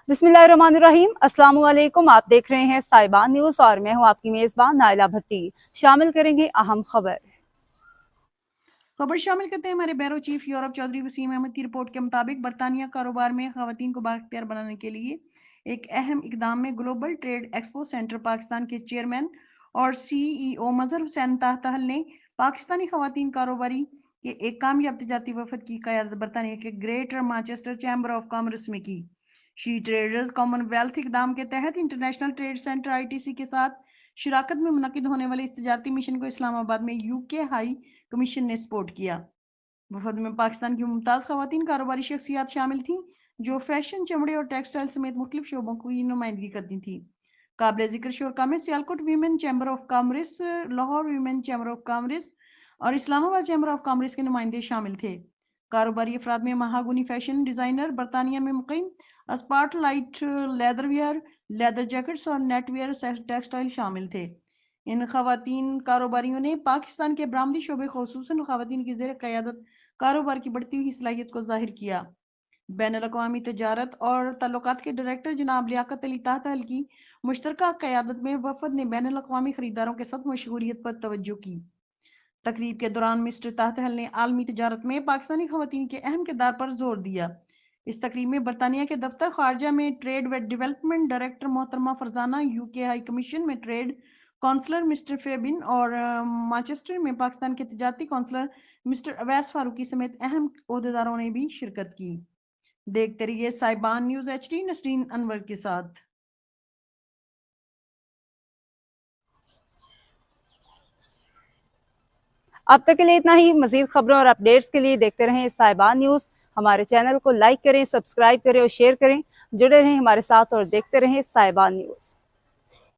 बिस्मिल्लाहिर्रहमानिर्रहीम। अस्सलाम वालेकुम। आप देख रहे हैं साइबान न्यूज़ और मैं हूं आपकी मेज़बान नाइला भट्टी। शामिल करेंगे अहम खबर। शामिल करते हैं हमारे bureau chief Europe Chaudhry Waseem Ahmed की रिपोर्ट के मुताबिक बरतानिया कारोबार में खवातीन को बाख्तियार बनाने के लिए एक अहम इकदाम में global trade expo centre Pakistan के चेयरमैन और CEO मजहर हुसैन ताहतहल ने पाकिस्तानी खवातीन कारोबारी के एक कामयाब तजारती वफद की क़यादत बरतानिया के greater Manchester chamber of commerce में की। शी ट्रेडर्स कॉमनवेल्थ इकदाम के तहत इंटरनेशनल ट्रेड सेंटर ITC के साथ शिराकत में मुनक़िद होने वाले इस तजारती मिशन को इस्लामाबाद में UK हाई कमीशन ने सपोर्ट किया। वफद में पाकिस्तान की मुमताज़ खवातीन कारोबारी शख्सियात शामिल थीं जो फैशन, चमड़े और टेक्सटाइल समेत मुख्तलिफ शोबों की नुमाइंदगी करती थी। काबिल जिक्र शुरा में Sialkot women chamber of commerce, Lahore women chamber of commerce और इस्लामाबाद चैम्बर ऑफ कॉमर्स के नुमाइंदे शामिल थे। कारोबारी अफराद में महागुनी फैशन डिज़ाइनर, बरतानिया में मुक़ीम Spart Light Leather Wear, leather jackets और नेटवेयर टेक्सटाइल शामिल थे। इन खवातीन कारोबारियों ने पाकिस्तान के बरामदी शोबे ख़ुसूसन खवातीन की ज़ेर क़यादत कारोबार की बढ़ती हुई सलाहियत को ज़ाहिर किया। बैनुल-अक़वामी तजारत और तल्लुकात के डायरेक्टर जनाब लियाकत अली ताहतहल की मुश्तरका क़यादत में वफ़द ने बैनुल-अक़वामी ख़रीदारों के साथ मशगूलियत पर तवज्जो की। तकरीब के दौरान मिस्टर ताहतहल ने आलमी तजारत में पाकिस्तानी खवातीन के अहम किरदार पर जोर दिया। इस तकरीब में बरतानिया के दफ्तर ख़ारजा में ट्रेड व डेवलपमेंट डायरेक्टर मोहतरमा फरजाना, UK हाई कमीशन में ट्रेड कौंसलर मिस्टर फेबिन और मैनचेस्टर में पाकिस्तान के तजारती कौंसलर मिस्टर अवैस फारूकी समेत अहम ओहदेदारों ने भी शिरकत की। देखते रहिए साइबान न्यूज़ HD नसरीन अनवर के साथ। अब तक के लिए इतना ही। मजीद खबरों और अपडेट्स के लिए देखते रहें साइबान न्यूज़। हमारे चैनल को लाइक करें, सब्सक्राइब करें और शेयर करें। जुड़े रहें हमारे साथ और देखते रहें साइबान न्यूज़।